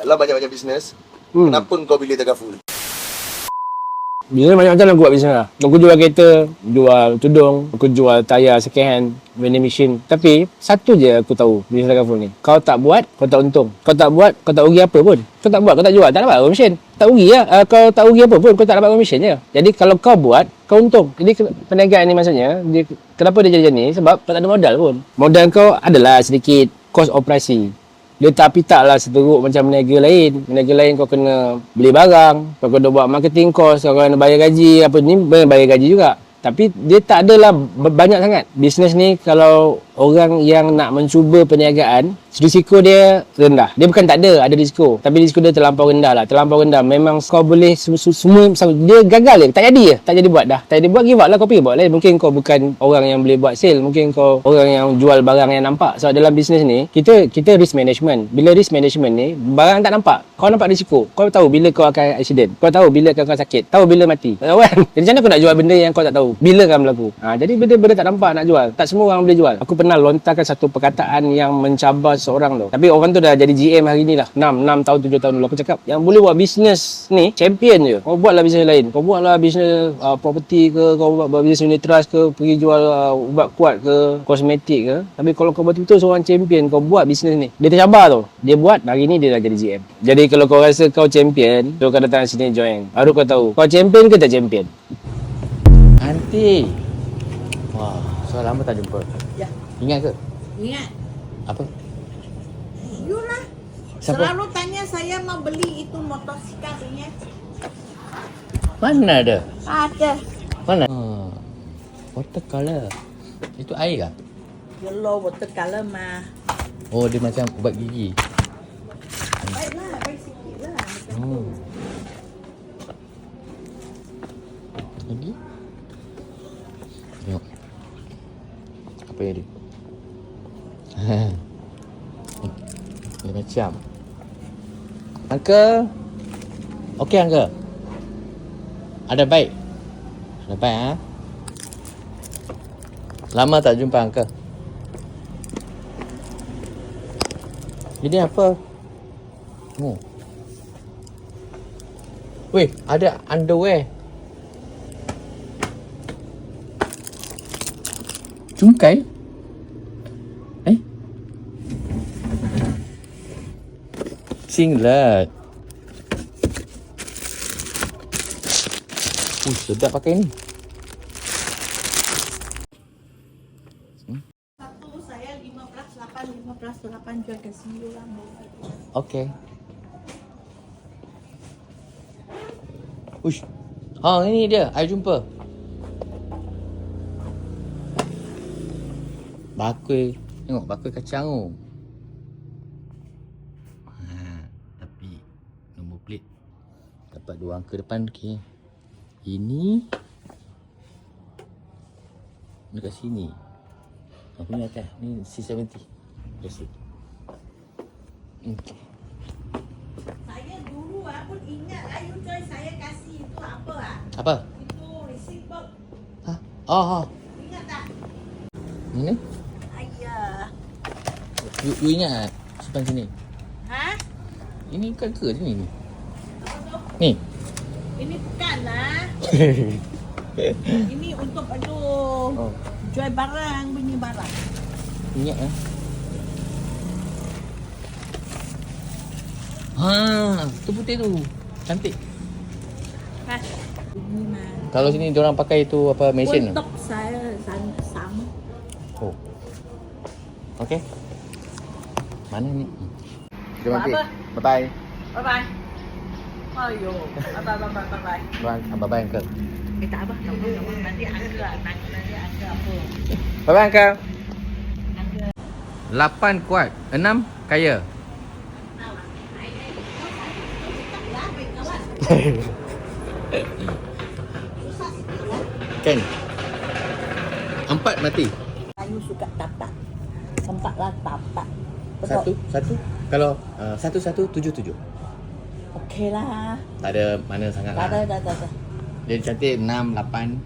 buatlah banyak-banyak bisnes. Kenapa kau pilih Takaful? Bisnes macam-macam lah aku buat bisnes lah. Aku jual kereta, jual tudung, aku jual tayar second hand, vending machine. Tapi satu je aku tahu bisnes Takaful ni. Kau tak buat, kau tak untung. Kau tak buat, kau tak rugi apa pun. Kau tak buat, kau tak jual, tak dapat commission. Tak rugi lah. Kau tak rugi apa pun, kau tak dapat commission je. Jadi kalau kau buat, kau untung. Jadi perniagaan ni maksudnya, kenapa dia jadi ni? Sebab kau tak ada modal pun. Modal kau adalah sedikit kos operasi. Dia tapi taklah seteruk macam meniaga lain. Meniaga lain kau kena beli barang, kau kena buat marketing cost, kau kena bayar gaji, apa ni bayar gaji juga. Tapi dia tak adalah banyak sangat. Bisnes ni kalau orang yang nak mencuba perniagaan, risiko dia rendah. Dia bukan tak ada risiko. Tapi risiko dia terlampau rendah lah. Terlampau rendah. Memang kau boleh semua, dia gagal je. Tak jadi je. Tak jadi buat dah. Tak jadi buat, give up lah. Kau pergi buat lain. Mungkin kau bukan orang yang boleh buat sale. Mungkin kau orang yang jual barang yang nampak. Sebab dalam bisnes ni, kita risk management. Bila risk management ni, barang tak nampak. Kau nampak risiko. Kau tahu bila kau akan accident. Kau tahu bila kau akan sakit. Tahu bila mati. Tak tahu kan? Jadi macam mana kau nak jual benda yang kau tak tahu? Bila akan berlaku? Jadi benda-benda tak nampak nak jual. Tak semua orang boleh jual. Aku pernah lontarkan satu perkataan yang mencabar seorang tu. Tapi orang tu dah jadi GM hari ni lah. 6 tahun, 7 tahun dulu. Aku cakap, yang boleh buat bisnes ni, champion je. Kau buatlah bisnes lain. Kau buatlah bisnes property ke, kau buat bisnes unit trust ke, pergi jual ubat kuat ke, kosmetik ke. Tapi kalau kau betul-betul seorang champion, kau buat bisnes ni. Dia tercabar tu. Dia buat, hari ni dia dah jadi GM. Jadi kalau kau rasa kau champion, so kau datang sini join. Baru kau tahu, kau champion ke tak champion? Aunty. Wah, so lama tak jumpa. Ya. Ingat ke? Ingat. Apa? You lah. Siapa? Selalu tanya saya mau beli itu motosikal punya. Mana ada? Ada. Mana? Watercolor. Itu air kah? Yellow watercolor mah. Oh, dia macam ubat gigi. Baiklah, baik sikit lah. Lagi? Tengok. Apa yang dia? Dia macam. Uncle. Okey, Uncle. Ada baik? Ada baik, ha? Lama tak jumpa, Uncle. Ini apa? Oh. Weh, ada underwear. Cungkai? Singlet. Sedap pakai ni. Satu saya 15.8 jual ke sini orang. Okey. Ush. Ini dia. I jumpa. Bakul. Tengok bakul kacang tu. Tapi nombor plate dapat 2 angka depan. Okey. Ini dekat sini. Aku ni atas. Ni C70. That's it. Okay. Saya dulu pun ingat Ayu Joy saya kasih itu apa Apa? Itu receipt box. Oh. Ingat tak? Ini? Ayah. You ingat tak? Simpan sini. Ha? Ini kan ke sini ni? Apa tu? Ni. Ini bukan lah. Ini untuk jual barang, bunyi barang. Ingat lah. Tu putih tu. Cantik. Kan? Ini mah. Kalau sini diorang pakai tu apa mesin tu? Untuk saya sama. Oh. Okey. Mana ni? Jom Buat nanti. apa? Bye-bye. Bye bye. Ayo. Bye. Bye-bye Uncle. Tak apa. Nanti angka apa? Bye-bye Uncle. 8 kuat, 6 kaya. Kan? 4 mati. Ayu suka tapak. 4 lah tapak. Betul. Satu. Kalau 1177. Okey lah. Tak ada mana sangat lah. Tak ada. Dia cantik 6, 8,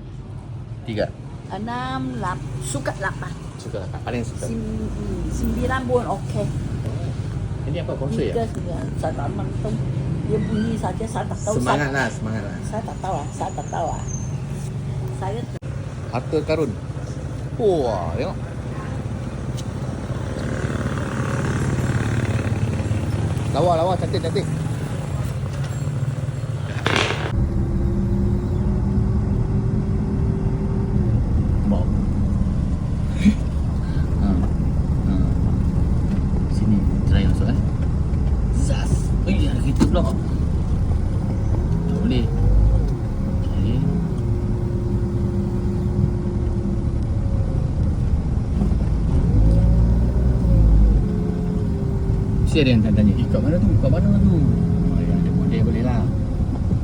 3. 6, suka 8. Suka lah, paling suka. 9 pun okey. Ini apa konsert ya? Saya tak tahu. Dia bunyi saja saya tak tahu. Semangatlah. Saya tak tahu ah. Saya tak tahu ah. Saya Harta karun. Wah, tengok. Lawa, cantik. Wow. Sini, try masuk Zas. Ada kereta pula. Tak boleh. Okay. Mesti ada yang tanya, kat mana tu? Oh, ya, ada boleh lah.